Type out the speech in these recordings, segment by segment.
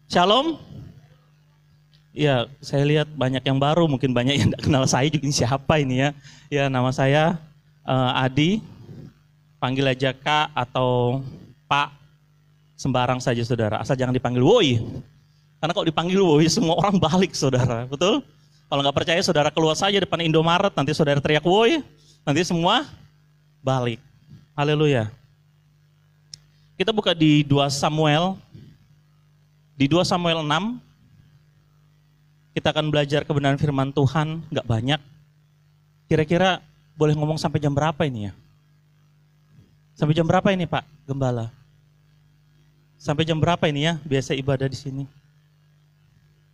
Shalom. Ya, saya lihat banyak yang baru, mungkin banyak yang tidak kenal saya juga, ini siapa ini ya. Ya, nama saya Adi, panggil aja Kak atau Pak, sembarang saja saudara, asal jangan dipanggil woi. Karena kalau dipanggil woi semua orang balik saudara, betul? Kalau nggak percaya saudara keluar saja depan Indomaret, nanti saudara teriak woi, nanti semua balik. Haleluya. Kita buka di 2 Samuel, di 2 Samuel 6, kita akan belajar kebenaran firman Tuhan, nggak banyak. Kira-kira boleh ngomong sampai jam berapa ini ya? Sampai jam berapa ini Pak Gembala? Sampai jam berapa ini ya biasa ibadah di sini?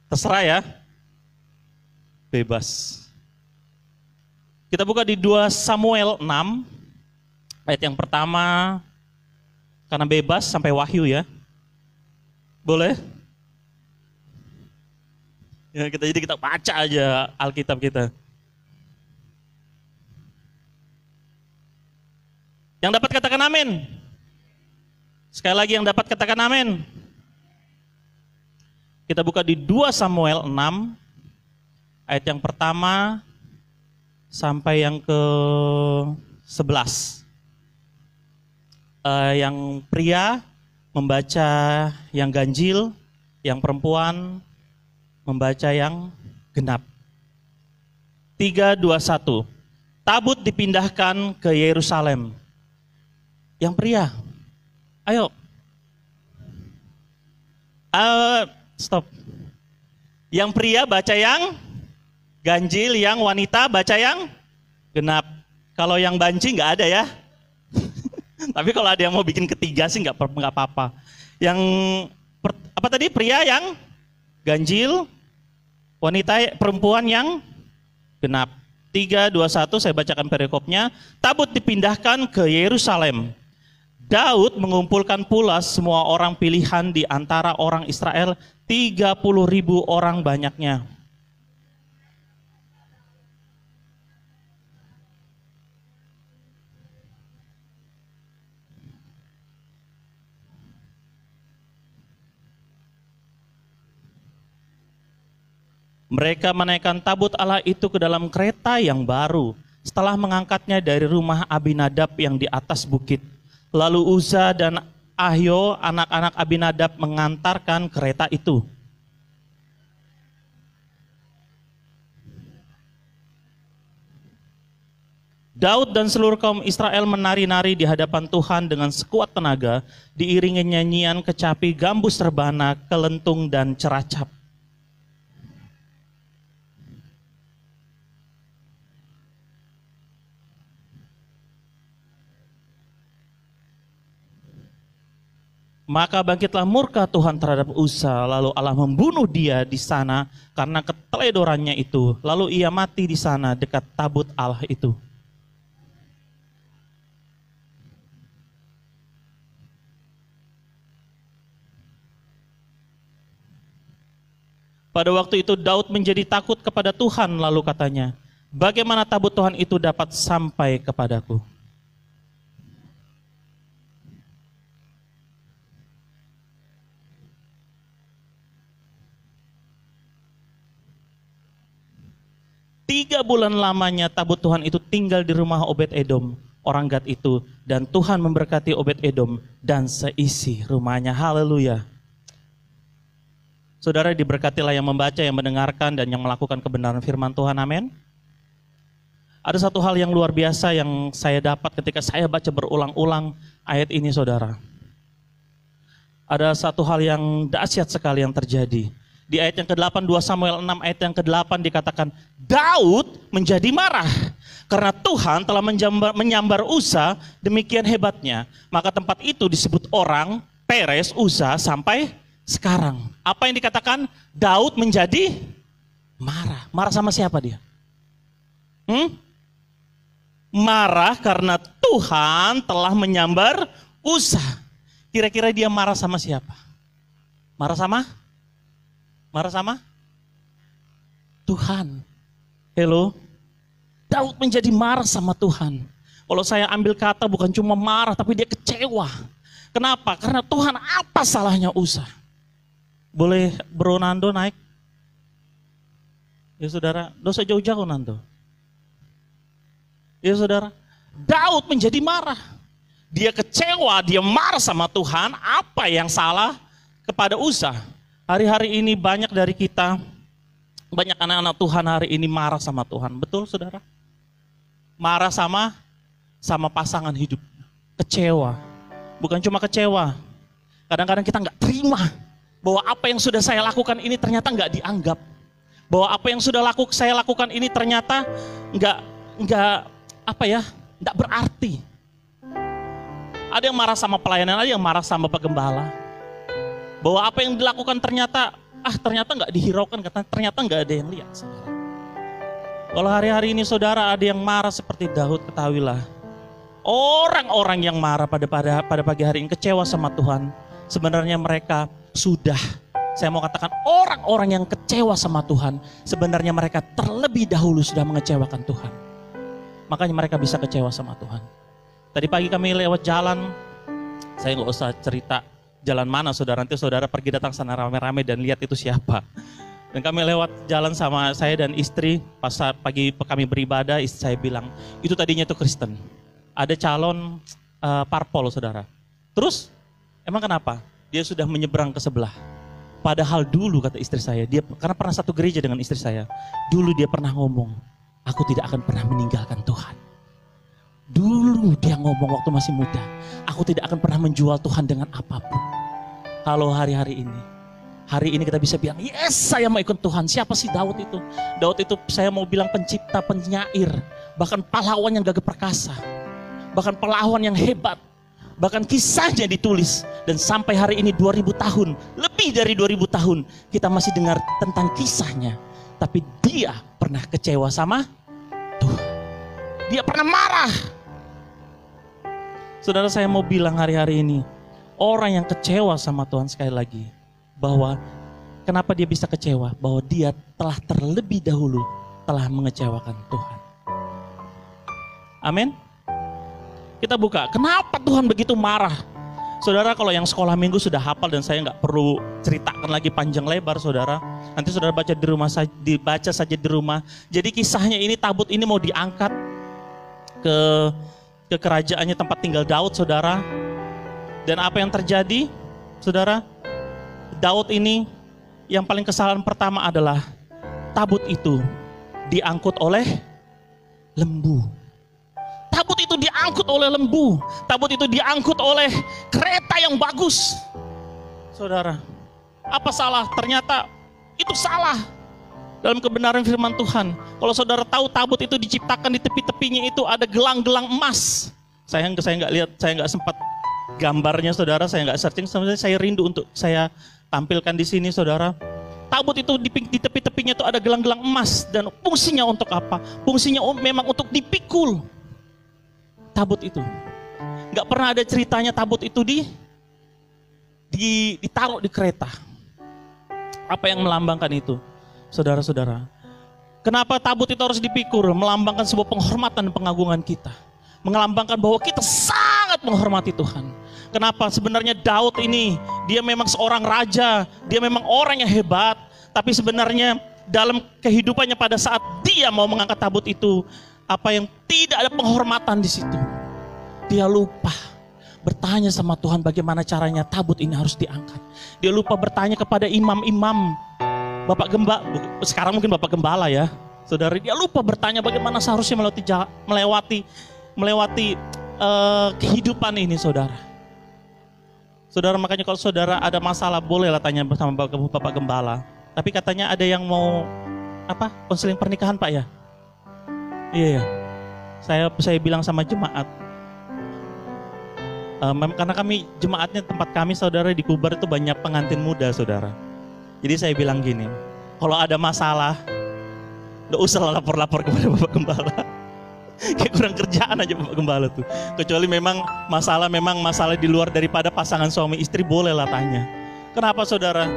Terserah ya, bebas. Kita buka di 2 Samuel 6, ayat yang pertama, karena bebas sampai Wahyu ya. Boleh? Ya, jadi kita baca aja Alkitab kita. Yang dapat katakan amin. Sekali lagi yang dapat katakan amin. Kita buka di 2 Samuel 6, ayat yang pertama sampai yang ke-11. Yang pria membaca yang ganjil, yang perempuan membaca yang genap. 3, 2, 1. Tabut dipindahkan ke Yerusalem. Yang pria, ayo. Stop. Yang pria baca yang ganjil, yang wanita baca yang genap. Kalau yang banci nggak ada ya. Tapi kalau ada yang mau bikin ketiga sih nggak apa-apa. Yang apa tadi, pria yang ganjil, wanita perempuan yang genap. 3, 2, 1 saya bacakan perikopnya. Tabut dipindahkan ke Yerusalem. Daud mengumpulkan pula semua orang pilihan di antara orang Israel, 30.000 orang banyaknya. Mereka menaikkan tabut Allah itu ke dalam kereta yang baru setelah mengangkatnya dari rumah Abinadab yang di atas bukit. Lalu Uza dan Ahyo, anak-anak Abinadab, mengantarkan kereta itu. Daud dan seluruh kaum Israel menari-nari di hadapan Tuhan dengan sekuat tenaga, diiringi nyanyian, kecapi, gambus rebana, kelentung, dan ceracap. Maka bangkitlah murka Tuhan terhadap Uza, lalu Allah membunuh dia di sana karena keteledorannya itu. Lalu ia mati di sana dekat tabut Allah itu. Pada waktu itu Daud menjadi takut kepada Tuhan, lalu katanya, bagaimana tabut Tuhan itu dapat sampai kepadaku? Tiga bulan lamanya tabut Tuhan itu tinggal di rumah Obed-Edom, orang Gad itu. Dan Tuhan memberkati Obed-Edom dan seisi rumahnya. Haleluya. Saudara, diberkatilah yang membaca, yang mendengarkan, dan yang melakukan kebenaran firman Tuhan. Amin. Ada satu hal yang luar biasa yang saya dapat ketika saya baca berulang-ulang ayat ini, saudara. Ada satu hal yang dahsyat sekali yang terjadi. Di ayat yang ke-8, 2 Samuel 6 ayat yang ke-8 dikatakan, Daud menjadi marah karena Tuhan telah menyambar Uza demikian hebatnya. Maka tempat itu disebut orang Peres Uza sampai sekarang. Apa yang dikatakan? Daud menjadi marah. Marah sama siapa dia? Marah karena Tuhan telah menyambar Uza. Kira-kira dia marah sama siapa? Marah sama Tuhan. Hello. Daud menjadi marah sama Tuhan. Kalau saya ambil kata bukan cuma marah, tapi dia kecewa. Kenapa? Karena Tuhan, apa salahnya Uza? Boleh Bro Nando naik? Ya saudara, dosa jauh-jauh Nando. Ya saudara, Daud menjadi marah. Dia kecewa, dia marah sama Tuhan. Apa yang salah kepada Uza? Hari-hari ini banyak dari kita, banyak anak-anak Tuhan hari ini marah sama Tuhan. Betul saudara? Marah sama pasangan hidup. Kecewa. Bukan cuma kecewa. Kadang-kadang kita nggak terima bahwa apa yang sudah saya lakukan ini ternyata nggak dianggap. Bahwa apa yang sudah saya lakukan ini ternyata nggak berarti. Ada yang marah sama pelayanan, ada yang marah sama pegembala. Bahwa apa yang dilakukan ternyata nggak dihiraukan, ternyata nggak ada yang lihat. Saudara. Kalau hari-hari ini saudara ada yang marah seperti Daud, ketahuilah. Orang-orang yang marah pada pagi hari ini kecewa sama Tuhan, sebenarnya mereka sudah, saya mau katakan orang-orang yang kecewa sama Tuhan, sebenarnya mereka terlebih dahulu sudah mengecewakan Tuhan. Makanya mereka bisa kecewa sama Tuhan. Tadi pagi kami lewat jalan, saya nggak usah cerita jalan mana saudara, nanti saudara pergi datang sana rame-rame dan lihat itu siapa. Dan kami lewat jalan sama saya dan istri, pas pagi kami beribadah, istri saya bilang, itu tadinya itu Kristen. Ada calon parpol saudara. Terus, emang kenapa? Dia sudah menyeberang ke sebelah. Padahal dulu kata istri saya, dia karena pernah satu gereja dengan istri saya. Dulu dia pernah ngomong, aku tidak akan pernah meninggalkan Tuhan. Dulu dia ngomong waktu masih muda, aku tidak akan pernah menjual Tuhan dengan apapun. Kalau hari-hari ini kita bisa bilang, yes saya mau ikut Tuhan. Siapa sih Daud itu? Daud itu saya mau bilang pencipta, penyair, bahkan pahlawan yang gagah perkasa. Bahkan pahlawan yang hebat, bahkan kisahnya ditulis. Dan sampai hari ini 2000 tahun, lebih dari 2000 tahun, kita masih dengar tentang kisahnya. Tapi dia pernah kecewa sama Tuhan. Dia pernah marah. Saudara, saya mau bilang hari-hari ini, orang yang kecewa sama Tuhan sekali lagi, bahwa kenapa dia bisa kecewa? Bahwa dia telah terlebih dahulu telah mengecewakan Tuhan. Amin. Kita buka, kenapa Tuhan begitu marah? Saudara, kalau yang sekolah minggu sudah hafal dan saya nggak perlu ceritakan lagi panjang lebar saudara. Nanti saudara baca di rumah, dibaca saja di rumah. Jadi kisahnya ini, tabut ini mau diangkat ke kerajaannya tempat tinggal Daud saudara. Dan apa yang terjadi saudara? Daud ini yang paling kesalahan pertama adalah tabut itu diangkut oleh lembu. Tabut itu diangkut oleh lembu. Tabut itu diangkut oleh kereta yang bagus. Saudara, apa salah? Ternyata itu salah dalam kebenaran firman Tuhan. Kalau saudara tahu tabut itu diciptakan di tepi-tepinya itu ada gelang-gelang emas. Sayang saya nggak lihat, saya nggak sempat gambarnya saudara, saya nggak searching. Sebenarnya saya rindu untuk saya tampilkan di sini saudara. Tabut itu di tepi-tepinya itu ada gelang-gelang emas. Dan fungsinya untuk apa? Fungsinya memang untuk dipikul. Tabut itu nggak pernah ada ceritanya tabut itu ditaruh di kereta. Apa yang melambangkan itu, saudara-saudara? Kenapa tabut itu harus dipikul? Melambangkan sebuah penghormatan dan pengagungan kita, melambangkan bahwa kita sangat menghormati Tuhan. Kenapa? Sebenarnya Daud ini dia memang seorang raja, dia memang orang yang hebat, tapi sebenarnya dalam kehidupannya pada saat dia mau mengangkat tabut itu, apa yang tidak ada penghormatan di situ. Dia lupa bertanya sama Tuhan bagaimana caranya tabut ini harus diangkat. Dia lupa bertanya kepada imam-imam, Bapak Gembala, sekarang mungkin Bapak Gembala ya, saudara. Dia lupa bertanya bagaimana seharusnya melewati kehidupan ini, saudara. Saudara, makanya kalau saudara ada masalah bolehlah tanya bersama Bapak Gembala. Tapi katanya ada yang mau konseling pernikahan Pak ya? Iya ya, saya bilang sama jemaat, karena kami jemaatnya tempat kami saudara di Kubar itu banyak pengantin muda saudara. Jadi saya bilang gini, kalau ada masalah, nggak usah lapor-lapor kepada Bapak Gembala. Kayak kurang kerjaan aja Bapak Gembala tuh. Kecuali memang masalah di luar daripada pasangan suami istri, bolehlah tanya. Kenapa saudara?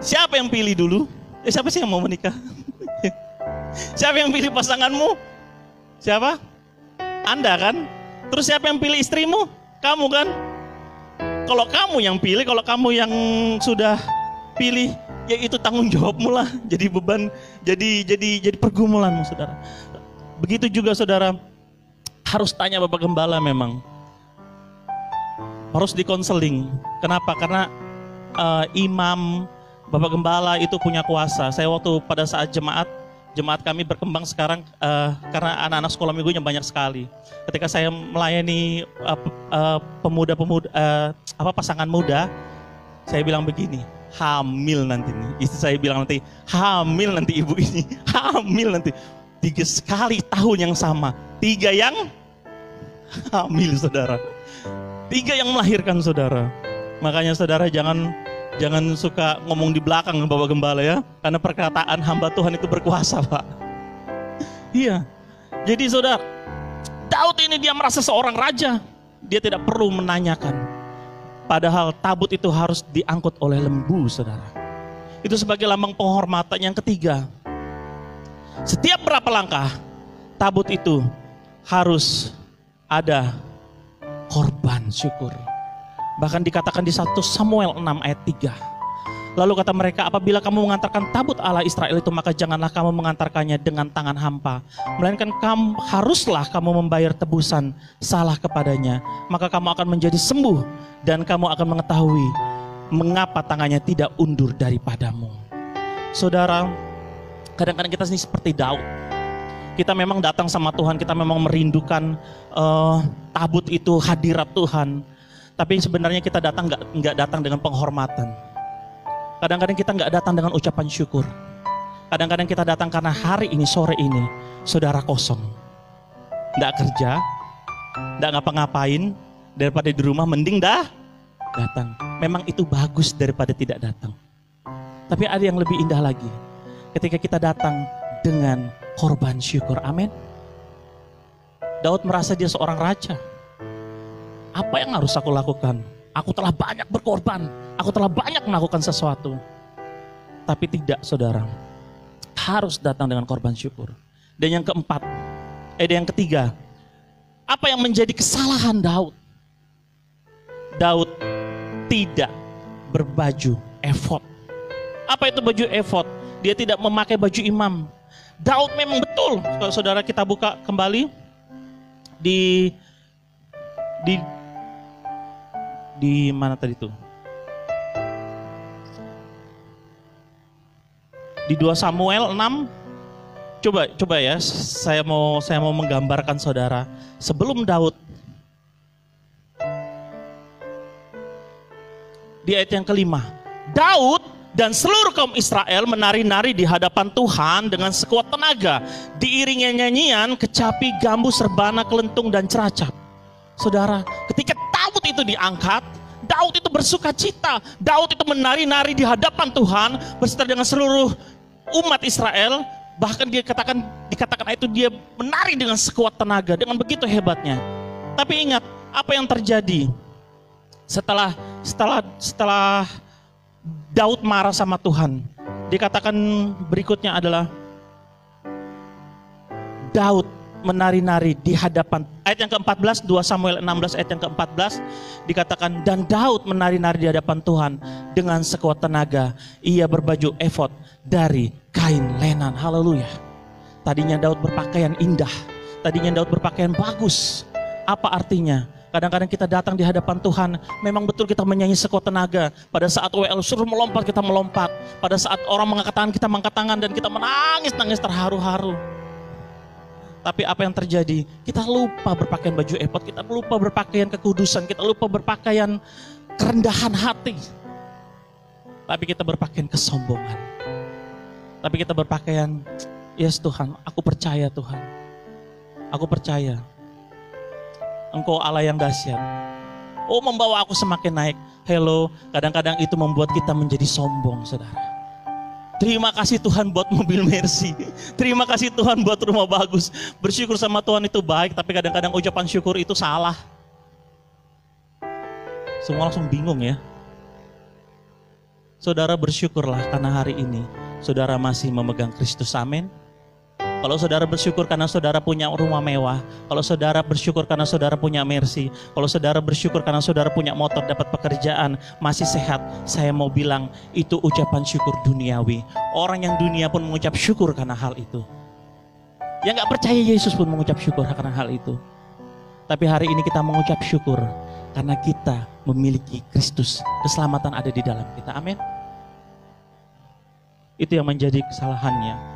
Siapa yang pilih dulu? Siapa sih yang mau menikah? Siapa yang pilih pasanganmu? Siapa? Anda kan? Terus siapa yang pilih istrimu? Kamu kan? Kalau kamu yang pilih, kalau kamu yang sudah pilih, ya itu tanggung jawabmu lah. Jadi beban, jadi pergumulanmu saudara. Begitu juga saudara, harus tanya Bapak Gembala memang. Harus dikonseling. Kenapa? Karena imam, Bapak Gembala itu punya kuasa. Saya waktu pada saat jemaat kami berkembang sekarang karena anak-anak sekolah minggunya banyak sekali. Ketika saya melayani pasangan muda, saya bilang begini, hamil nanti nih. Istri saya bilang nanti, hamil nanti ibu ini, hamil nanti. 3 kali tahun yang sama, 3 yang hamil saudara, 3 yang melahirkan saudara. Makanya saudara jangan suka ngomong di belakang Bapak Gembala ya, karena perkataan hamba Tuhan itu berkuasa Pak. Iya, jadi saudara, Daud ini dia merasa seorang raja, dia tidak perlu menanyakan. Padahal tabut itu harus diangkut oleh lembu saudara. Itu sebagai lambang penghormatan. Yang ketiga, setiap berapa langkah tabut itu harus ada korban syukur. Bahkan dikatakan di 1 Samuel 6 ayat 3. Lalu kata mereka, apabila kamu mengantarkan tabut Allah Israel itu, maka janganlah kamu mengantarkannya dengan tangan hampa, melainkan haruslah kamu membayar tebusan salah kepadanya. Maka kamu akan menjadi sembuh dan kamu akan mengetahui mengapa tangannya tidak undur daripadamu. Saudara, kadang-kadang kita ini seperti Daud. Kita memang datang sama Tuhan, kita memang merindukan tabut itu, hadirat Tuhan. Tapi sebenarnya kita datang nggak datang dengan penghormatan. Kadang-kadang kita nggak datang dengan ucapan syukur. Kadang-kadang kita datang karena hari ini, sore ini, saudara kosong. Nggak kerja, nggak ngapa-ngapain, daripada di rumah mending datang. Memang itu bagus daripada tidak datang. Tapi ada yang lebih indah lagi. Ketika kita datang dengan korban syukur, amin. Daud merasa dia seorang raja. Apa yang harus aku lakukan? Aku telah banyak berkorban, aku telah banyak melakukan sesuatu. Tapi tidak saudara, harus datang dengan korban syukur. Dan yang ketiga, apa yang menjadi kesalahan Daud? Daud tidak berbaju efod. Apa itu baju efod? Dia tidak memakai baju imam. Daud memang betul, kalau saudara kita buka kembali di mana tadi itu? Di 2 Samuel 6. Coba ya, saya mau menggambarkan saudara. Sebelum Daud, di ayat yang kelima, Daud dan seluruh kaum Israel menari-nari di hadapan Tuhan dengan sekuat tenaga, diiringi nyanyian, kecapi, gambu, serbana, kelentung, dan ceracap. Saudara, ketika tabut itu diangkat, Daud itu bersuka cita. Daud itu menari-nari di hadapan Tuhan beserta dengan seluruh umat Israel. Bahkan dikatakan itu dia menari dengan sekuat tenaga, dengan begitu hebatnya. Tapi ingat, apa yang terjadi setelah Daud marah sama Tuhan? Dikatakan berikutnya adalah Daud menari-nari di hadapan, ayat yang ke-14, 2 Samuel 16 ayat yang ke-14 dikatakan, dan Daud menari-nari di hadapan Tuhan dengan sekuat tenaga. Ia berbaju efod dari kain lenan. Haleluya. Tadinya Daud berpakaian indah, tadinya Daud berpakaian bagus. Apa artinya? Kadang-kadang kita datang di hadapan Tuhan, memang betul kita menyanyi sekuat tenaga. Pada saat WL suruh melompat, kita melompat. Pada saat orang mengangkat tangan, kita mengangkat tangan dan kita menangis terharu-haru. Tapi apa yang terjadi? Kita lupa berpakaian baju efod, kita lupa berpakaian kekudusan, kita lupa berpakaian kerendahan hati. Tapi kita berpakaian kesombongan. Tapi kita berpakaian, yes Tuhan, aku percaya Tuhan. Aku percaya. Engkau Allah yang dahsyat. Oh, membawa aku semakin naik. Hello, kadang-kadang itu membuat kita menjadi sombong, saudara. Terima kasih Tuhan buat mobil Mercy. Terima kasih Tuhan buat rumah bagus. Bersyukur sama Tuhan itu baik, tapi kadang-kadang ucapan syukur itu salah. Semua langsung bingung ya. Saudara bersyukurlah karena hari ini saudara masih memegang Kristus, amin. Kalau saudara bersyukur karena saudara punya rumah mewah, kalau saudara bersyukur karena saudara punya Mercy, kalau saudara bersyukur karena saudara punya motor, dapat pekerjaan, masih sehat, saya mau bilang itu ucapan syukur duniawi. Orang yang dunia pun mengucap syukur karena hal itu. Yang gak percaya Yesus pun mengucap syukur karena hal itu. Tapi hari ini kita mengucap syukur karena kita memiliki Kristus. Keselamatan ada di dalam kita. Amin. Itu yang menjadi kesalahannya.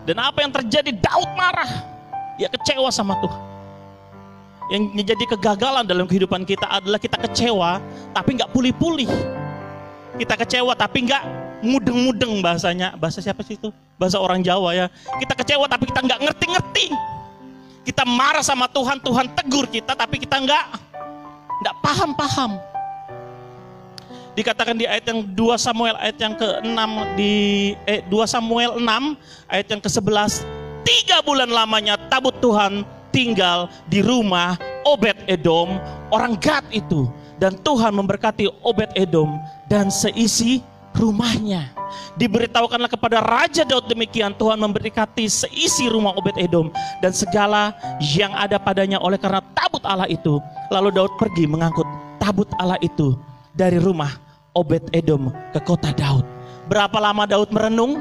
Dan apa yang terjadi? Daud marah. Dia kecewa sama Tuhan. Yang menjadi kegagalan dalam kehidupan kita adalah kita kecewa tapi gak pulih-pulih. Kita kecewa tapi gak mudeng-mudeng bahasanya. Bahasa siapa sih itu? Bahasa orang Jawa ya. Kita kecewa tapi kita gak ngerti-ngerti. Kita marah sama Tuhan, Tuhan tegur kita tapi kita gak paham-paham. Dikatakan di ayat yang 2 Samuel ayat yang ke-6 2 Samuel 6 ayat yang ke-11, 3 bulan lamanya tabut Tuhan tinggal di rumah Obed-Edom orang Gad itu, dan Tuhan memberkati Obed-Edom dan seisi rumahnya. Diberitahukanlah kepada Raja Daud demikian, Tuhan memberkati seisi rumah Obed-Edom dan segala yang ada padanya oleh karena tabut Allah itu. Lalu Daud pergi mengangkut tabut Allah itu dari rumah Obed-Edom ke kota Daud. Berapa lama Daud merenung?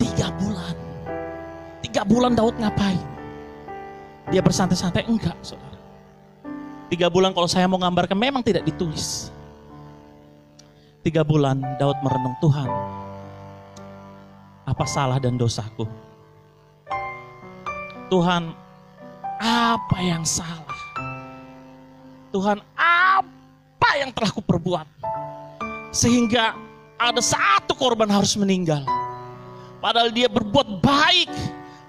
3 bulan. 3 bulan Daud ngapain? Dia bersantai-santai? Enggak, saudara. 3 bulan kalau saya mau gambarkan memang tidak ditulis. 3 bulan Daud merenung, Tuhan, apa salah dan dosaku? Tuhan, apa yang salah? Tuhan, apa yang telah kuperbuat sehingga ada satu korban harus meninggal? Padahal dia berbuat baik,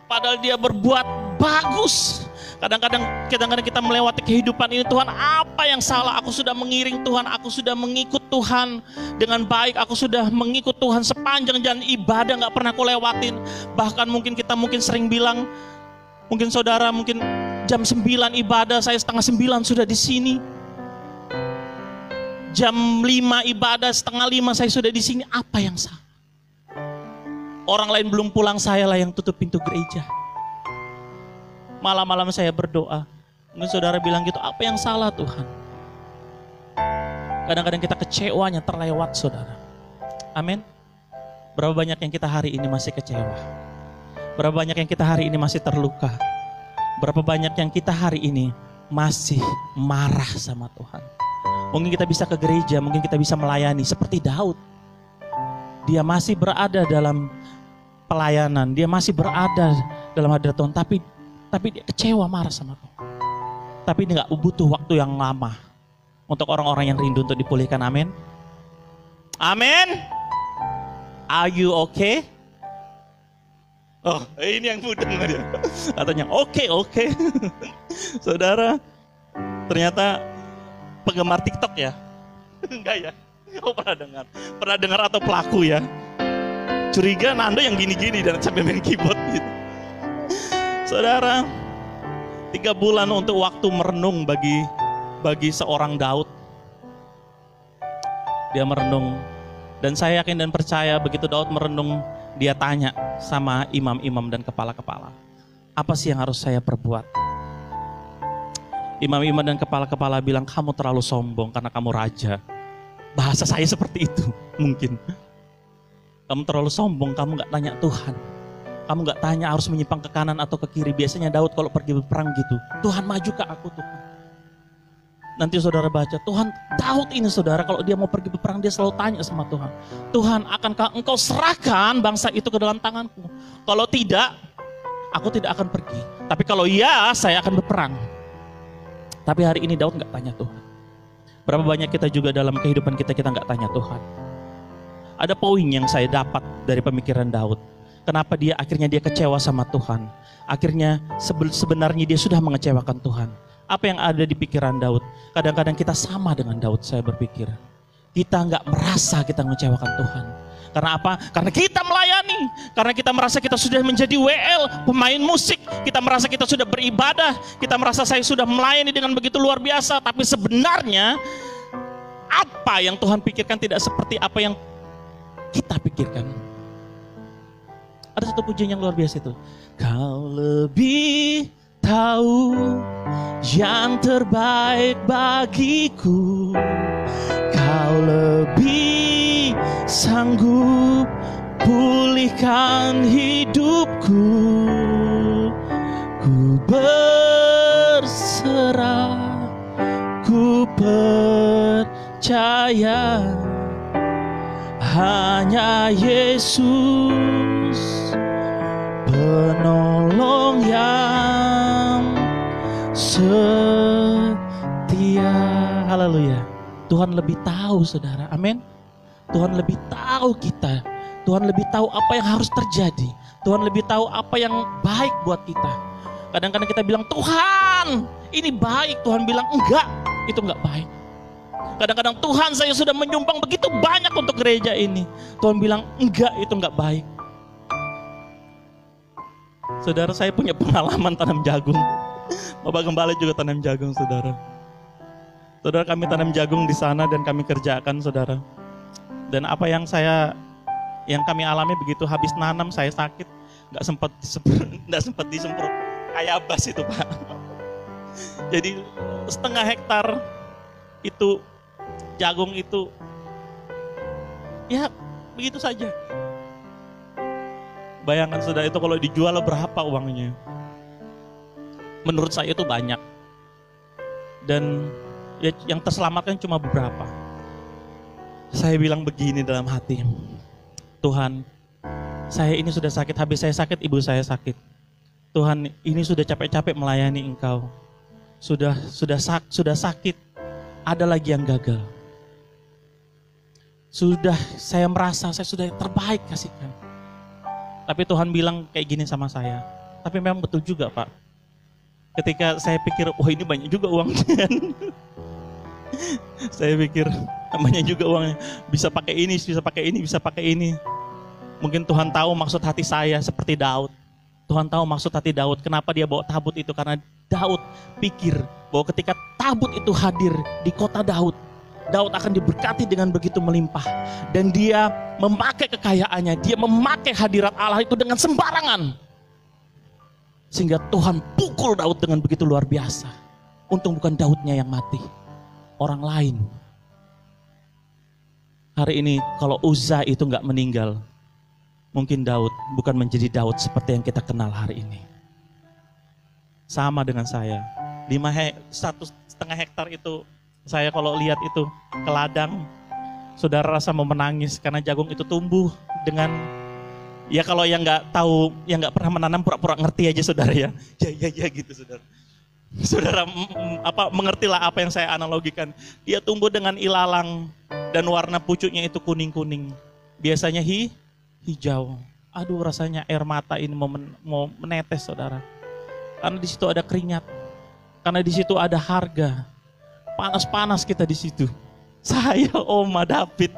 padahal dia berbuat bagus. Kadang-kadang kita melewati kehidupan ini, Tuhan, apa yang salah? Aku sudah mengiring Tuhan, aku sudah mengikut Tuhan dengan baik, aku sudah mengikut Tuhan sepanjang jalan ibadah, gak pernah aku lewatin. Bahkan kita sering bilang, mungkin saudara mungkin jam 9 ibadah, saya setengah 9 sudah di sini. Jam 5 ibadah, setengah 5 saya sudah di sini. Apa yang salah? Orang lain belum pulang, saya lah yang tutup pintu gereja. Malam-malam saya berdoa. Mungkin saudara bilang gitu, apa yang salah Tuhan? Kadang-kadang kita kecewanya terlewat, saudara. Amin. Berapa banyak yang kita hari ini masih kecewa? Berapa banyak yang kita hari ini masih terluka? Berapa banyak yang kita hari ini masih marah sama Tuhan? Mungkin kita bisa ke gereja, mungkin kita bisa melayani seperti Daud. Dia masih berada dalam pelayanan, dia masih berada dalam hadirat Tuhan, tapi dia kecewa, marah sama Tuhan. Tapi ini gak butuh waktu yang lama untuk orang-orang yang rindu untuk dipulihkan. Amin. Amin. Are you okay? Oh, ini yang mudah dia. Katanya oke. Saudara, ternyata penggemar TikTok ya? Enggak ya? Oh, pernah dengar atau pelaku ya? Curiga Nando yang gini-gini dan sampai main keyboard gitu. Saudara, 3 bulan untuk waktu merenung bagi seorang Daud. Dia merenung, dan saya yakin dan percaya begitu Daud merenung, dia tanya sama imam-imam dan kepala-kepala, apa sih yang harus saya perbuat? Imam-imam dan kepala-kepala bilang, kamu terlalu sombong karena kamu raja. Bahasa saya seperti itu mungkin. Kamu terlalu sombong, kamu gak tanya Tuhan. Kamu gak tanya harus menyimpang ke kanan atau ke kiri. Biasanya Daud kalau pergi berperang gitu, Tuhan maju ke aku Tuhan. Nanti saudara baca, Tuhan, Daud ini saudara kalau dia mau pergi berperang dia selalu tanya sama Tuhan. Tuhan, akankah engkau serahkan bangsa itu ke dalam tanganku? Kalau tidak, aku tidak akan pergi. Tapi kalau iya, saya akan berperang. Tapi hari ini Daud gak tanya Tuhan. Berapa banyak kita juga dalam kehidupan kita gak tanya Tuhan. Ada poin yang saya dapat dari pemikiran Daud. Kenapa akhirnya dia kecewa sama Tuhan. Akhirnya sebenarnya dia sudah mengecewakan Tuhan. Apa yang ada di pikiran Daud? Kadang-kadang kita sama dengan Daud, saya berpikir. Kita nggak merasa kita mengecewakan Tuhan. Karena apa? Karena kita melayani. Karena kita merasa kita sudah menjadi WL, pemain musik. Kita merasa kita sudah beribadah. Kita merasa saya sudah melayani dengan begitu luar biasa. Tapi sebenarnya apa yang Tuhan pikirkan tidak seperti apa yang kita pikirkan. Ada satu pujian yang luar biasa itu. Kau lebih tahu yang terbaik bagiku. Kau lebih sanggup pulihkan hidupku. Ku berserah, ku percaya hanya Yesus penolong yang setia. Haleluya. Tuhan lebih tahu saudara, amin. Tuhan lebih tahu kita. Tuhan lebih tahu apa yang harus terjadi. Tuhan lebih tahu apa yang baik buat kita. Kadang-kadang kita bilang, Tuhan ini baik. Tuhan bilang, enggak, itu enggak baik. Kadang-kadang, Tuhan saya sudah menyumbang begitu banyak untuk gereja ini. Tuhan bilang, enggak, itu enggak baik. Saudara, saya punya pengalaman tanam jagung. Bapak Gembala juga tanam jagung, saudara. Saudara, kami tanam jagung di sana dan kami kerjakan, saudara. Dan apa yang kami alami begitu habis nanam, saya sakit, nggak sempat disemprot kayak bas itu, Pak. Jadi setengah hektar itu jagung itu, ya begitu saja. Bayangkan saudara, itu kalau dijual berapa uangnya? Menurut saya itu banyak. Dan ya, yang terselamatkan cuma beberapa. Saya bilang begini dalam hati, Tuhan, saya ini sudah sakit, habis saya sakit, ibu saya sakit. Tuhan, ini sudah capek-capek melayani Engkau. Sudah sakit, ada lagi yang gagal. Saya merasa saya sudah yang terbaik kasihkan. Tapi Tuhan bilang kayak gini sama saya. Tapi memang betul juga, Pak. Ketika saya pikir, wah ini banyak juga uangnya. Saya pikir, banyak juga uangnya. Bisa pakai ini, bisa pakai ini, bisa pakai ini. Mungkin Tuhan tahu maksud hati saya seperti Daud. Tuhan tahu maksud hati Daud. Kenapa dia bawa tabut itu? Karena Daud pikir bahwa ketika tabut itu hadir di kota Daud, Daud akan diberkati dengan begitu melimpah. Dan dia memakai kekayaannya, dia memakai hadirat Allah itu dengan sembarangan. Sehingga Tuhan pukul Daud dengan begitu luar biasa. Untung bukan Daudnya yang mati, orang lain. Hari ini kalau Uzza itu gak meninggal, mungkin Daud bukan menjadi Daud seperti yang kita kenal hari ini. Sama dengan saya, 1,5 hektar itu, saya kalau lihat itu ke ladang, saudara rasa mau menangis karena jagung itu tumbuh dengan, ya kalau yang nggak tahu, yang nggak pernah menanam pura-pura ngerti aja saudara ya, ya gitu saudara. Saudara mengertilah apa yang saya analogikan. Dia tumbuh dengan ilalang dan warna pucuknya itu kuning-kuning. Biasanya hijau. Aduh, rasanya air mata ini mau menetes saudara. Karena di situ ada keringat. Karena di situ ada harga. Panas-panas kita di situ. Saya, Oma, David,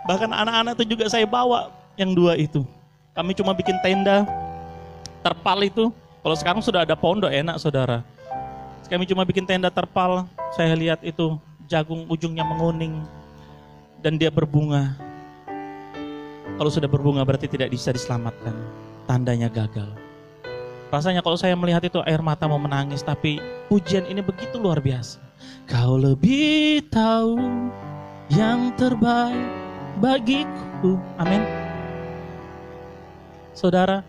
bahkan anak-anak itu juga saya bawa yang 2 itu. Kami cuma bikin tenda, terpal itu. Kalau sekarang sudah ada pondok enak saudara. Kami cuma bikin tenda terpal. Saya lihat itu jagung ujungnya menguning dan dia berbunga. Kalau sudah berbunga berarti tidak bisa diselamatkan. Tandanya gagal. Rasanya kalau saya melihat itu air mata mau menangis, tapi pujian ini begitu luar biasa. Kau lebih tahu yang terbaik bagiku. Amin. Saudara,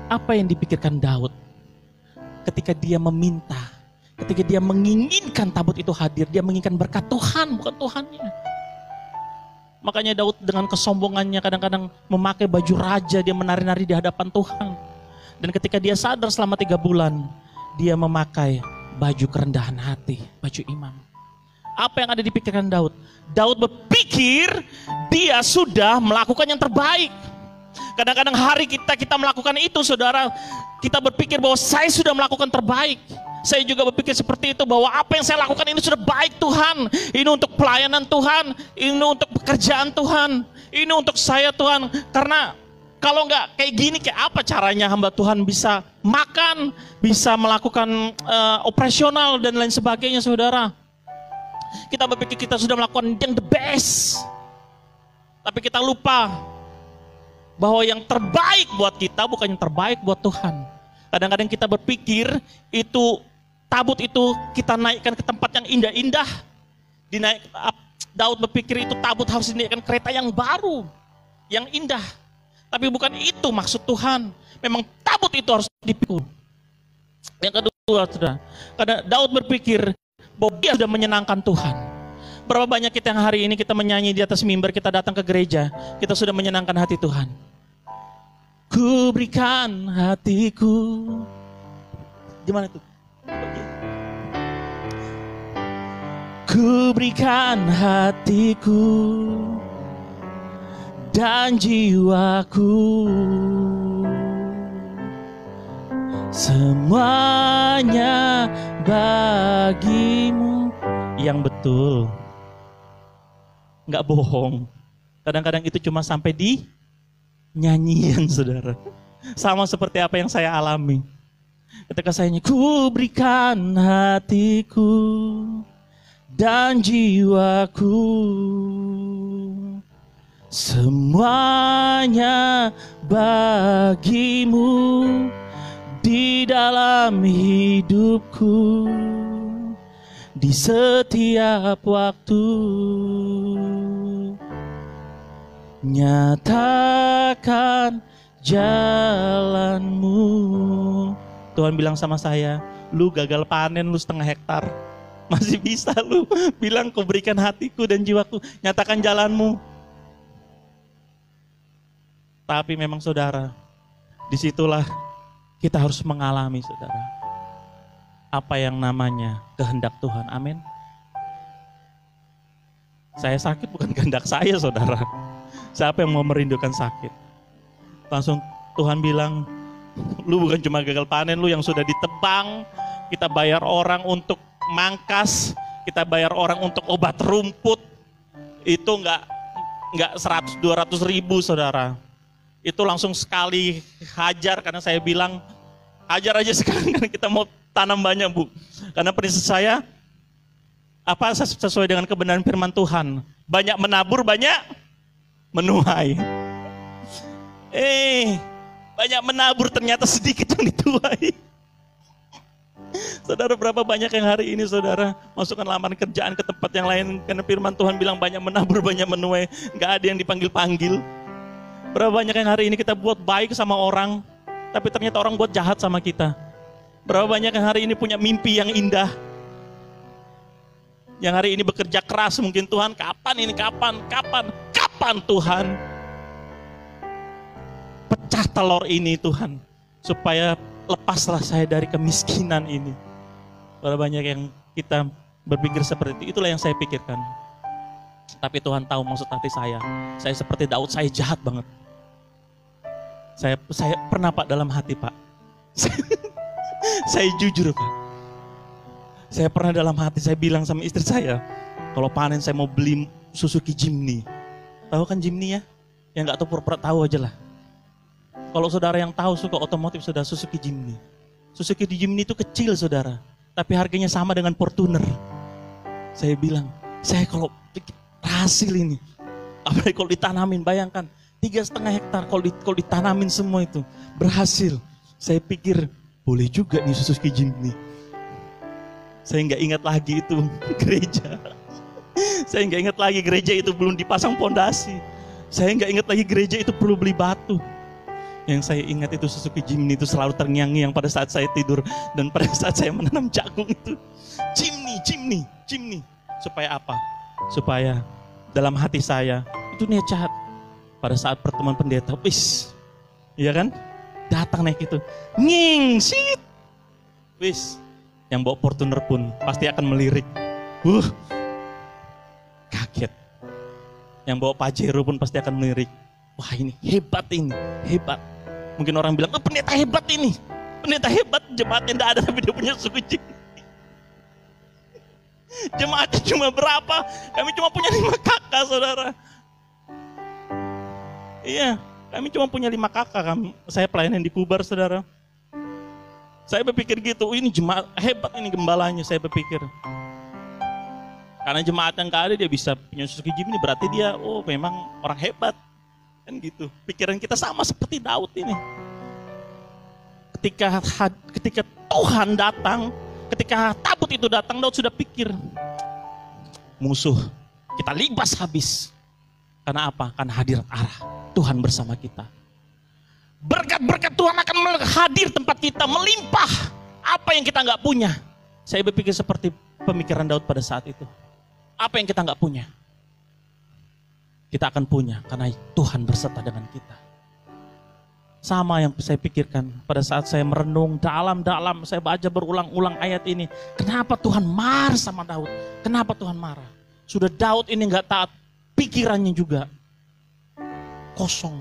apa yang dipikirkan Daud ketika dia meminta, ketika dia menginginkan tabut itu hadir, dia menginginkan berkat Tuhan, bukan Tuhannya. Makanya Daud dengan kesombongannya kadang-kadang memakai baju raja, dia menari-nari di hadapan Tuhan. Dan ketika dia sadar selama 3 bulan, dia memakai baju kerendahan hati, baju imam. Apa yang ada di pikiran Daud? Daud berpikir dia sudah melakukan yang terbaik. Kadang-kadang hari kita melakukan itu saudara, kita berpikir bahwa saya sudah melakukan terbaik. Saya juga berpikir seperti itu, bahwa apa yang saya lakukan ini sudah baik Tuhan. Ini untuk pelayanan Tuhan, ini untuk pekerjaan Tuhan, ini untuk saya Tuhan. Karena kalau enggak kayak gini, kayak apa caranya hamba Tuhan bisa makan, bisa melakukan operasional dan lain sebagainya saudara. Kita berpikir kita sudah melakukan yang the best. Tapi kita lupa bahwa yang terbaik buat kita bukan yang terbaik buat Tuhan. Kadang-kadang kita berpikir itu tabut itu kita naikkan ke tempat yang indah-indah. Daud berpikir itu tabut harus dinaikkan kereta yang baru, yang indah. Tapi bukan itu maksud Tuhan. Memang tabut itu harus dipikul. Yang kedua, saudara, karena Daud berpikir bahwa dia sudah menyenangkan Tuhan. Berapa banyak kita yang hari ini kita menyanyi di atas mimbar, kita datang ke gereja, kita sudah menyenangkan hati Tuhan. Ku berikan hatiku. Gimana itu? Ku berikan hatiku dan jiwaku, semuanya bagimu. Yang betul, nggak bohong. Kadang-kadang itu cuma sampai di nyanyian, saudara. Sama seperti apa yang saya alami. Ketika saya nyanyi, ku berikan hatiku dan jiwaku, semuanya bagimu di dalam hidupku, di setiap waktu. Nyatakan jalanmu. Tuhan bilang sama saya, lu gagal panen lu 1/2 hektar. Masih bisa lu bilang ku berikan hatiku dan jiwaku, nyatakan jalanmu. Tapi memang saudara, disitulah kita harus mengalami, saudara, apa yang namanya kehendak Tuhan. Amin. Saya sakit bukan kehendak saya, saudara. Siapa yang mau merindukan sakit? Langsung Tuhan bilang, lu bukan cuma gagal panen, lu yang sudah ditebang, kita bayar orang untuk mangkas, kita bayar orang untuk obat rumput, itu enggak 100-200 ribu, saudara. Itu langsung sekali hajar, karena saya bilang hajar aja sekarang, karena kita mau tanam banyak, Bu. Karena prinsip saya sesuai dengan kebenaran firman Tuhan, banyak menabur, banyak menuai. Banyak menabur, ternyata sedikit yang dituai. Saudara, berapa banyak yang hari ini saudara masukkan lamaran kerjaan ke tempat yang lain, karena firman Tuhan bilang banyak menabur, banyak menuai, gak ada yang dipanggil-panggil. Berapa banyak yang hari ini kita buat baik sama orang, tapi ternyata orang buat jahat sama kita. Berapa banyak yang hari ini punya mimpi yang indah, yang hari ini bekerja keras, mungkin Tuhan kapan Tuhan pecah telur ini Tuhan, supaya lepaslah saya dari kemiskinan ini. Berapa banyak yang kita berpikir seperti itu. Itulah yang saya pikirkan. Tapi Tuhan tahu maksud hati saya. Saya seperti Daud, saya jahat banget. Saya pernah, Pak, dalam hati, Pak. Saya jujur, Pak. Saya pernah dalam hati, saya bilang sama istri saya, kalau panen saya mau beli Suzuki Jimny. Tahu kan Jimny ya? Yang nggak tahu pura-pura tahu aja lah. Kalau saudara yang tahu suka otomotif, saudara, Suzuki Jimny. Suzuki Jimny itu kecil, saudara, tapi harganya sama dengan Fortuner. Saya bilang, saya kalau hasil ini, apalagi kalau ditanamin, bayangkan 3,5 hektar kalau ditanamin semua itu berhasil. Saya pikir boleh juga nih Suzuki Jimny. Saya nggak ingat lagi itu gereja. Saya nggak ingat lagi gereja itu belum dipasang pondasi. Saya nggak ingat lagi gereja itu perlu beli batu. Yang saya ingat itu Suzuki Jimny itu selalu terngiang-ngiang pada saat saya tidur dan pada saat saya menanam jagung itu. Jimny. Supaya apa? Supaya dalam hati saya itu niat jahat. Pada saat pertemuan pendeta, iya kan? Datang naik itu, ngingsit. Yang bawa Fortuner pun pasti akan melirik. Kaget. Yang bawa Pajero pun pasti akan melirik. Wah, ini hebat. Mungkin orang bilang, pendeta hebat ini. Pendeta hebat, jemaatnya tidak ada tapi dia punya suku Jimny. Jemaatnya cuma berapa? Kami cuma punya 5 kakak, saudara. Iya, kami cuma punya 5 kakak. Saya pelayanan di Kubar, saudara. Saya berpikir gitu, ini jemaat hebat ini gembalanya, saya berpikir. Karena jemaat yang gak ada dia bisa punya Suzuki Jimny, berarti dia memang orang hebat. Kan gitu. Pikiran kita sama seperti Daud ini. Ketika Tuhan datang, ketika tabut itu datang, Daud sudah pikir, musuh kita libas habis. Karena apa? Karena hadirat Allah, Tuhan bersama kita. Berkat-berkat Tuhan akan hadir tempat kita, melimpah apa yang kita nggak punya. Saya berpikir seperti pemikiran Daud pada saat itu. Apa yang kita nggak punya, kita akan punya karena Tuhan berserta dengan kita. Sama yang saya pikirkan pada saat saya merenung dalam-dalam, saya baca berulang-ulang ayat ini. Kenapa Tuhan marah sama Daud? Kenapa Tuhan marah? Sudah Daud ini nggak taat, pikirannya juga kosong.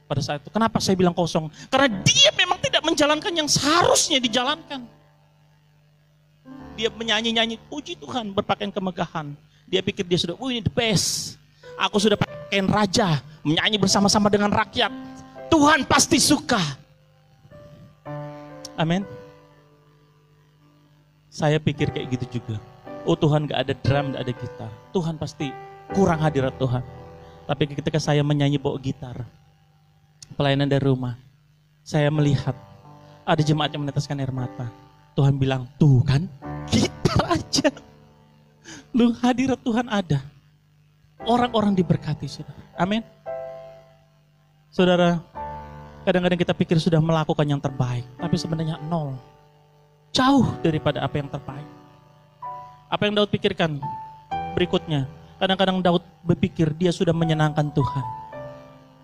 Pada saat itu, kenapa saya bilang kosong? Karena dia memang tidak menjalankan yang seharusnya dijalankan. Dia menyanyi-nyanyi puji Tuhan, berpakaian kemegahan. Dia pikir dia sudah, ini the best. Aku sudah pakaian raja, menyanyi bersama-sama dengan rakyat. Tuhan pasti suka. Amin. Saya pikir kayak gitu juga. Oh Tuhan, gak ada drum, gak ada gitar. Tuhan pasti kurang hadirat Tuhan. Tapi ketika saya menyanyi bawa gitar, pelayanan dari rumah, saya melihat ada jemaat yang meneteskan air mata. Tuhan bilang, tuh kan, gitar aja. Lu hadirat Tuhan ada. Orang-orang diberkati, saudara. Amin. Saudara, kadang-kadang kita pikir sudah melakukan yang terbaik, tapi sebenarnya nol. Jauh daripada apa yang terbaik. Apa yang Daud pikirkan berikutnya? Kadang-kadang Daud berpikir dia sudah menyenangkan Tuhan.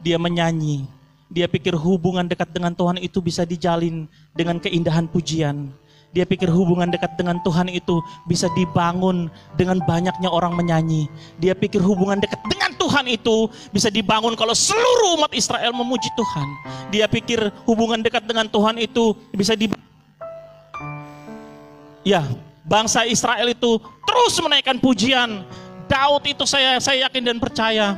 Dia menyanyi. Dia pikir hubungan dekat dengan Tuhan itu bisa dijalin dengan keindahan pujian. Dia pikir hubungan dekat dengan Tuhan itu bisa dibangun dengan banyaknya orang menyanyi. Dia pikir hubungan dekat dengan Tuhan itu bisa dibangun kalau seluruh umat Israel memuji Tuhan. Dia pikir hubungan dekat dengan Tuhan itu bisa bangsa Israel itu terus menaikkan pujian. Daud itu saya yakin dan percaya,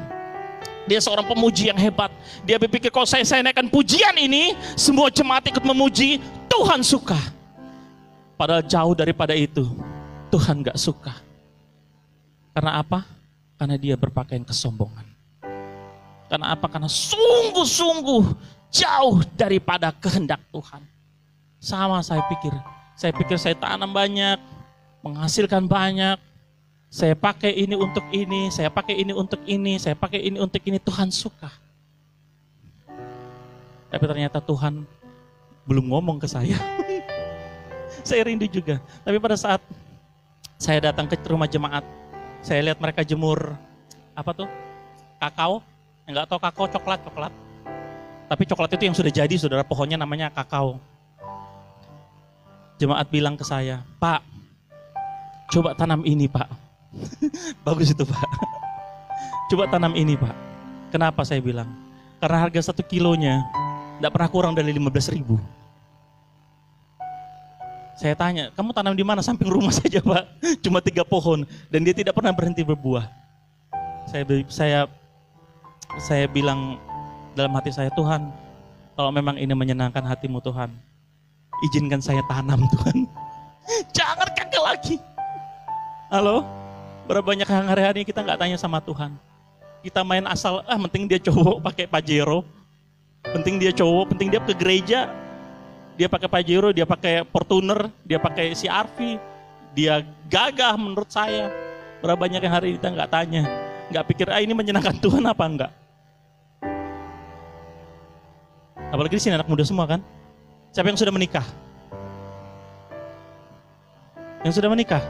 dia seorang pemuji yang hebat. Dia berpikir kalau saya naikkan pujian ini, semua jemaat ikut memuji, Tuhan suka. Padahal jauh daripada itu, Tuhan gak suka. Karena apa? Karena dia berpakaian kesombongan. Karena apa? Karena sungguh-sungguh jauh daripada kehendak Tuhan. Sama saya pikir saya tanam banyak, menghasilkan banyak. Saya pakai ini untuk ini, saya pakai ini untuk ini, saya pakai ini untuk ini, Tuhan suka. Tapi ternyata Tuhan belum ngomong ke saya. Saya rindu juga. Tapi pada saat saya datang ke rumah jemaat, saya lihat mereka jemur kakao. Enggak tahu kakao, coklat. Tapi coklat itu yang sudah jadi, saudara, pohonnya namanya kakao. Jemaat bilang ke saya, Pak, coba tanam ini, Pak. Bagus itu, Pak. Coba tanam ini, Pak. Kenapa saya bilang? Karena harga 1 kilonya tidak pernah kurang dari 15.000. Saya tanya, kamu tanam di mana? Samping rumah saja, Pak. Cuma 3 pohon dan dia tidak pernah berhenti berbuah. Saya bilang dalam hati saya, Tuhan, kalau memang ini menyenangkan hatimu Tuhan, izinkan saya tanam Tuhan. Jangan gagal lagi. Halo? Berapa banyak hari-hari kita nggak tanya sama Tuhan. Kita main asal, penting dia cowok pakai Pajero. Penting dia cowok, penting dia ke gereja. Dia pakai Pajero, dia pakai Fortuner, dia pakai CR-V, dia gagah menurut saya. Berapa banyak yang hari kita nggak tanya, nggak pikir ini menyenangkan Tuhan apa enggak. Apalagi di sini anak muda semua kan. Siapa yang sudah menikah? Yang sudah menikah?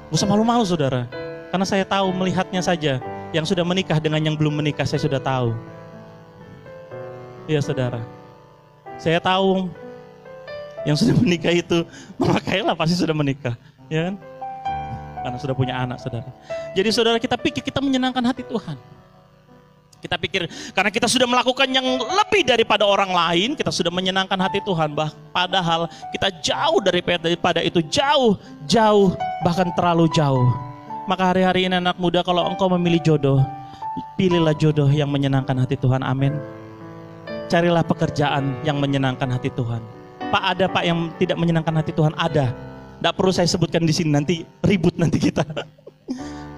Gak usah malu-malu saudara, karena saya tahu melihatnya saja. Yang sudah menikah dengan yang belum menikah saya sudah tahu. Iya saudara, saya tahu. Yang sudah menikah itu, memakailah pasti sudah menikah, ya kan? Karena sudah punya anak, saudara. Jadi saudara, kita pikir kita menyenangkan hati Tuhan. Kita pikir karena kita sudah melakukan yang lebih daripada orang lain, kita sudah menyenangkan hati Tuhan. Padahal kita jauh daripada itu, jauh, bahkan terlalu jauh. Maka hari-hari ini anak muda, kalau engkau memilih jodoh, pilihlah jodoh yang menyenangkan hati Tuhan, amin. Carilah pekerjaan yang menyenangkan hati Tuhan. Pak, ada Pak yang tidak menyenangkan hati Tuhan? Ada. Tidak perlu saya sebutkan di sini, nanti ribut nanti kita.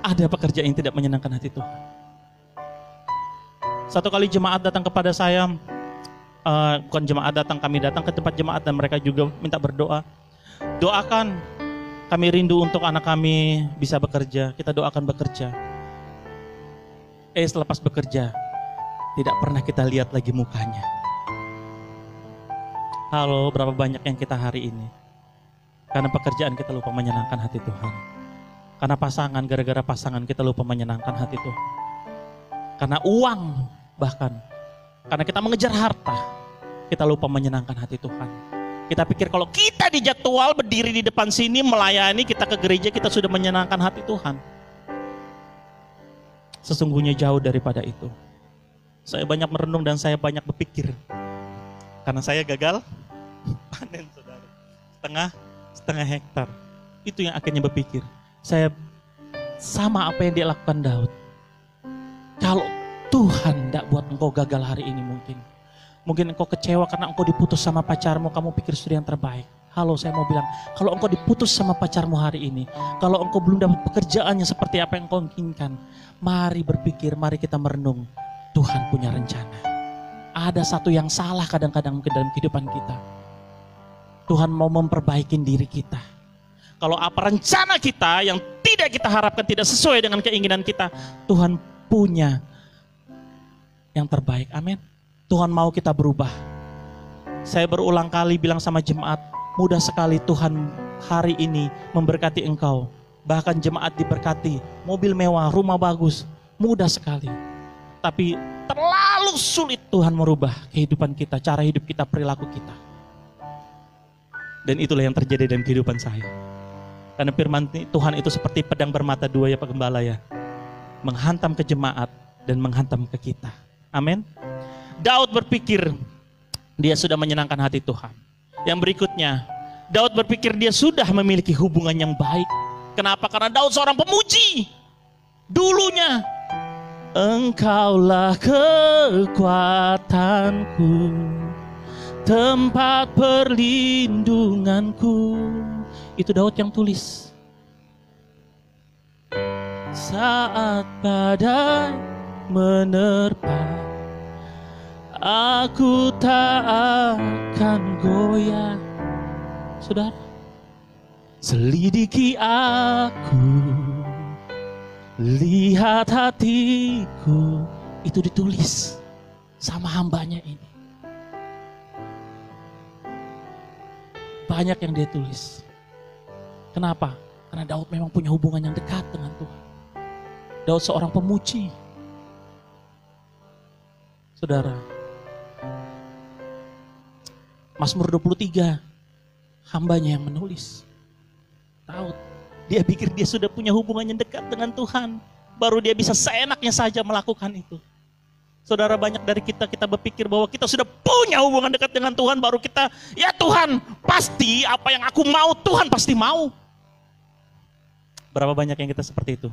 Ada pekerjaan yang tidak menyenangkan hati Tuhan. Satu kali jemaat datang kepada saya, bukan jemaat datang, kami datang ke tempat jemaat dan mereka juga minta berdoa. Doakan, kami rindu untuk anak kami bisa bekerja, kita doakan bekerja. Selepas bekerja, tidak pernah kita lihat lagi mukanya. Halo, berapa banyak yang kita hari ini? Karena pekerjaan kita lupa menyenangkan hati Tuhan. Karena pasangan, gara-gara pasangan kita lupa menyenangkan hati Tuhan. Karena uang bahkan. Karena kita mengejar harta, kita lupa menyenangkan hati Tuhan. Kita pikir kalau kita dijadwal berdiri di depan sini melayani, kita ke gereja, kita sudah menyenangkan hati Tuhan. Sesungguhnya jauh daripada itu. Saya banyak merenung dan saya banyak berpikir. Karena saya gagal panen, saudara. Setengah hektar. Itu yang akhirnya berpikir. Saya sama apa yang dia lakukan Daud. Kalau Tuhan tidak buat engkau gagal hari ini mungkin. Mungkin engkau kecewa karena engkau diputus sama pacarmu, kamu pikir sudah yang terbaik. Halo, saya mau bilang, kalau engkau diputus sama pacarmu hari ini, kalau engkau belum dapat pekerjaannya seperti apa yang engkau inginkan, mari berpikir, mari kita merenung. Tuhan punya rencana. Ada satu yang salah kadang-kadang mungkin dalam kehidupan kita. Tuhan mau memperbaiki diri kita. Kalau apa rencana kita yang tidak kita harapkan, tidak sesuai dengan keinginan kita, Tuhan punya yang terbaik. Amin. Tuhan mau kita berubah. Saya berulang kali bilang sama jemaat, mudah sekali Tuhan hari ini memberkati engkau. Bahkan jemaat diberkati, mobil mewah, rumah bagus, mudah sekali. Tapi terlalu sulit Tuhan merubah kehidupan kita, cara hidup kita, perilaku kita. Dan itulah yang terjadi dalam kehidupan saya. Karena firman Tuhan itu seperti pedang bermata dua ya Pak Gembala ya. Menghantam ke jemaat dan menghantam ke kita. Amin. Daud berpikir dia sudah menyenangkan hati Tuhan. Yang berikutnya, Daud berpikir dia sudah memiliki hubungan yang baik. Kenapa? Karena Daud seorang pemuji. Dulunya, Engkaulah kekuatanku, tempat perlindunganku. Itu Daud yang tulis. Saat badai menerpa, aku tak akan goyah. Saudara, selidiki aku, lihat hatiku. Itu ditulis sama hambanya ini. Banyak yang dia tulis. Kenapa? Karena Daud memang punya hubungan yang dekat dengan Tuhan. Daud seorang pemuji. Saudara, Mazmur 23, hambanya yang menulis. Daud, dia pikir dia sudah punya hubungan yang dekat dengan Tuhan. Baru dia bisa seenaknya saja melakukan itu. Saudara, banyak dari kita berpikir bahwa kita sudah punya hubungan dekat dengan Tuhan. Baru kita, ya Tuhan pasti apa yang aku mau, Tuhan pasti mau. Berapa banyak yang kita seperti itu?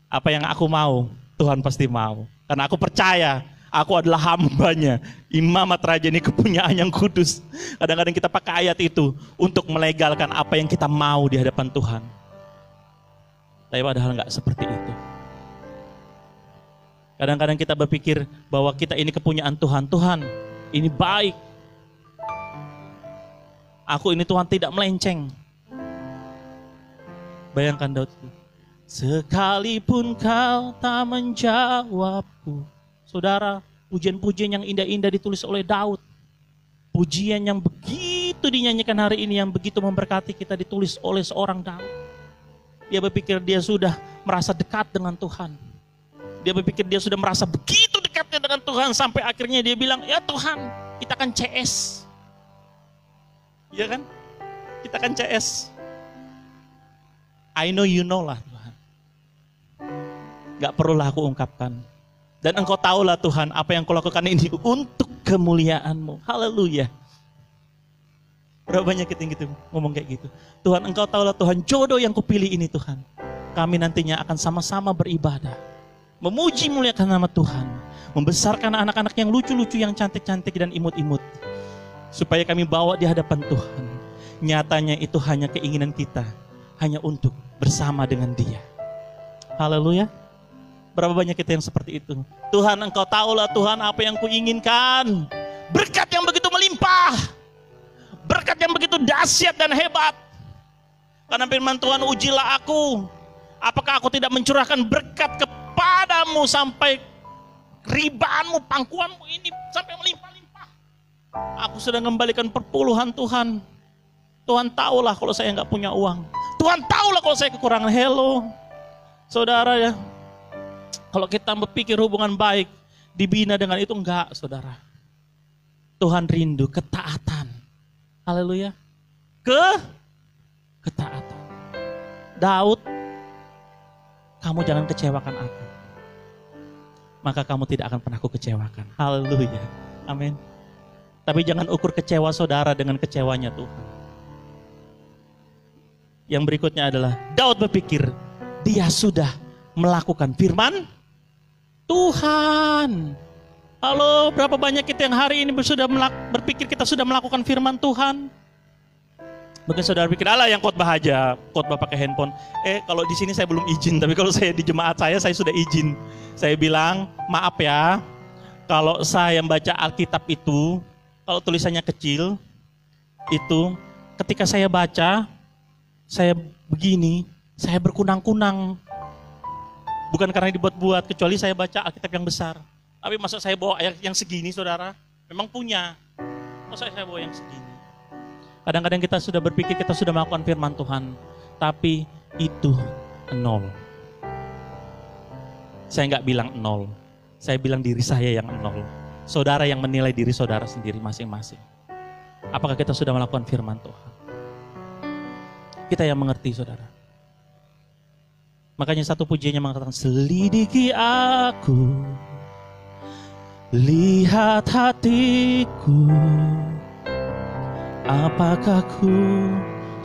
Apa yang aku mau, Tuhan pasti mau. Karena aku percaya, aku adalah hambanya. Imamat Raja ini kepunyaan yang kudus. Kadang-kadang kita pakai ayat itu untuk melegalkan apa yang kita mau di hadapan Tuhan. Tapi padahal enggak seperti itu. Kadang-kadang kita berpikir bahwa kita ini kepunyaan Tuhan. Tuhan, ini baik. Aku ini Tuhan tidak melenceng. Bayangkan Daud, sekalipun kau tak menjawabku. Saudara, pujian-pujian yang indah-indah ditulis oleh Daud. Pujian yang begitu dinyanyikan hari ini, yang begitu memberkati kita, ditulis oleh seorang Daud. Dia berpikir dia sudah merasa dekat dengan Tuhan. Dia berpikir dia sudah merasa begitu dekatnya dengan Tuhan, sampai akhirnya dia bilang, ya Tuhan, kita kan CS. Iya kan? Kita kan CS. I know you know lah Tuhan. Gak perlulah aku ungkapkan. Dan engkau tahulah Tuhan, apa yang kau lakukan ini untuk kemuliaan-Mu. Haleluya. Berapa banyak kita yang gitu, ngomong kayak gitu. Tuhan, engkau tahulah Tuhan, jodoh yang kupilih ini Tuhan. Kami nantinya akan sama-sama beribadah. Memuji muliakan nama Tuhan. Membesarkan anak-anak yang lucu-lucu, yang cantik-cantik dan imut-imut. Supaya kami bawa di hadapan Tuhan. Nyatanya itu hanya keinginan kita. Hanya untuk bersama dengan Dia. Haleluya. Berapa banyak kita yang seperti itu? Tuhan, Engkau tahulah Tuhan apa yang kuinginkan. Berkat yang begitu melimpah. Berkat yang begitu dahsyat dan hebat. Karena firman Tuhan, ujilah aku. Apakah aku tidak mencurahkan berkat kepadamu sampai ribaanmu, pangkuanmu ini sampai melimpah-limpah. Aku sudah mengembalikan perpuluhan Tuhan. Tuhan tahulah kalau saya nggak punya uang. Tuhan tahulah kalau saya kekurangan. Hello, saudara ya. Kalau kita berpikir hubungan baik, dibina dengan itu enggak, saudara. Tuhan rindu ketaatan. Haleluya. Ketaatan. Daud, kamu jangan kecewakan aku. Maka kamu tidak akan pernah aku kecewakan. Haleluya. Amin. Tapi jangan ukur kecewa saudara dengan kecewanya Tuhan. Yang berikutnya adalah Daud berpikir, dia sudah melakukan firman Tuhan. Halo, berapa banyak kita yang hari ini sudah berpikir kita sudah melakukan firman Tuhan? Mungkin saudara pikir, alah yang khotbah aja, khotbah pakai handphone. Kalau di sini saya belum izin, tapi kalau saya di jemaat saya sudah izin. Saya bilang, maaf ya, kalau saya membaca Alkitab itu, kalau tulisannya kecil, itu ketika saya baca, saya begini, saya berkunang-kunang. Bukan karena dibuat-buat, kecuali saya baca Alkitab yang besar. Tapi masa saya bawa ayat yang segini, saudara? Memang punya. Masa saya bawa yang segini? Kadang-kadang kita sudah berpikir kita sudah melakukan firman Tuhan, tapi itu nol. Saya nggak bilang nol, saya bilang diri saya yang nol. Saudara yang menilai diri saudara sendiri masing-masing. Apakah kita sudah melakukan firman Tuhan? Kita yang mengerti, saudara. Makanya satu pujiannya mengatakan, selidiki aku, lihat hatiku, apakah ku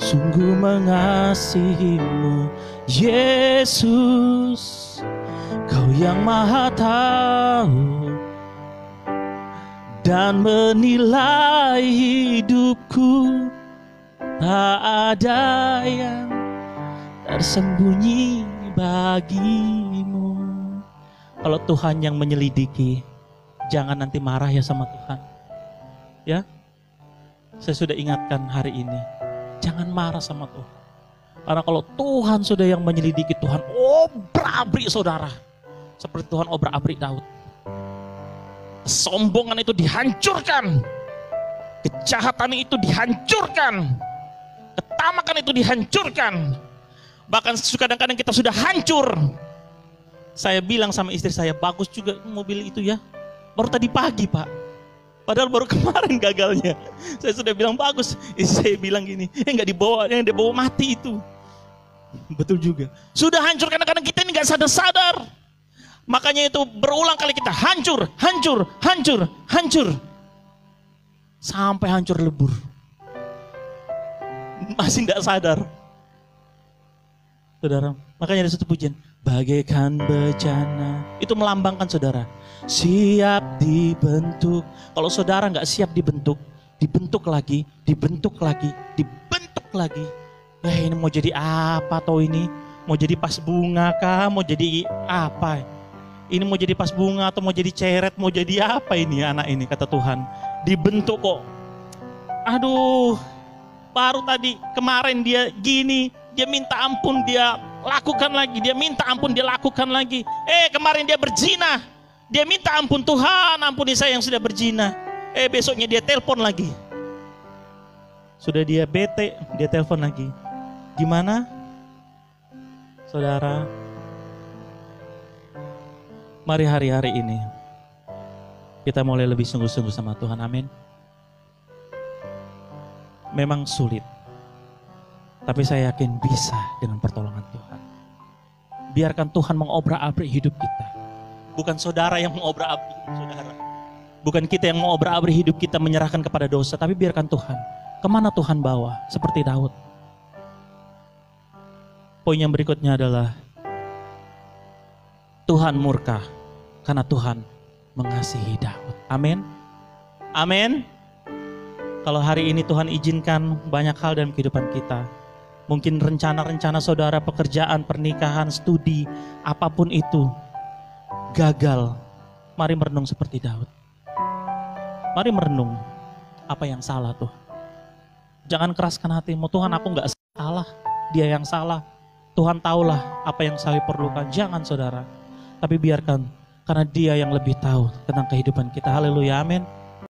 sungguh mengasihimu, Yesus, Kau yang maha tahu dan menilai hidupku, tak ada yang tersembunyi bagimu. Kalau Tuhan yang menyelidiki, jangan nanti marah ya sama Tuhan. Ya, saya sudah ingatkan hari ini, jangan marah sama Tuhan. Karena kalau Tuhan sudah yang menyelidiki, Tuhan obrak-abrik saudara. Seperti Tuhan obrak-abrik Daud. Kesombongan itu dihancurkan. Kejahatan itu dihancurkan. Ketamakan itu dihancurkan. Bahkan kadang-kadang kita sudah hancur. Saya bilang sama istri saya, bagus juga mobil itu ya. Baru tadi pagi Pak. Padahal baru kemarin gagalnya. Saya sudah bilang bagus. Istri saya bilang gini, nggak dibawa, yang dibawa mati itu. Betul juga. Sudah hancur, kadang-kadang kita ini nggak sadar-sadar. Makanya itu berulang kali kita hancur, hancur, hancur, hancur. Sampai hancur lebur. Masih nggak sadar. Saudara, makanya ada satu pujian, bagaikan bejana. Itu melambangkan saudara, siap dibentuk. Kalau saudara nggak siap dibentuk, dibentuk lagi, dibentuk lagi, dibentuk lagi. Ini mau jadi apa toh ini? Mau jadi pas bunga kah? Mau jadi apa? Ini mau jadi pas bunga atau mau jadi ceret? Mau jadi apa ini anak ini, kata Tuhan. Dibentuk kok. Aduh, baru tadi kemarin dia gini, dia minta ampun, dia lakukan lagi, dia minta ampun, dia lakukan lagi. Kemarin dia berzina, dia minta ampun, Tuhan ampuni saya yang sudah berzina. Besoknya dia telepon lagi. Sudah dia bete, dia telepon lagi. Gimana? Saudara, mari hari-hari ini kita mulai lebih sungguh-sungguh sama Tuhan, amin. Memang sulit, tapi saya yakin bisa dengan pertolongan Tuhan. Biarkan Tuhan mengobrak-abrik hidup kita. Bukan saudara yang mengobrak-abrik hidup saudara. Bukan kita yang mengobrak-abrik hidup kita menyerahkan kepada dosa, tapi biarkan Tuhan. Kemana Tuhan bawa? Seperti Daud. Poin yang berikutnya adalah Tuhan murka karena Tuhan mengasihi Daud. Amin. Amin. Kalau hari ini Tuhan izinkan banyak hal dalam kehidupan kita. Mungkin rencana-rencana saudara, pekerjaan, pernikahan, studi, apapun itu. gagal, mari merenung seperti Daud. Mari merenung apa yang salah tuh. Jangan keraskan hatimu, Tuhan aku gak salah, dia yang salah. Tuhan tahulah apa yang saya perlukan. Jangan saudara, tapi biarkan, karena dia yang lebih tahu tentang kehidupan kita. Haleluya, amin.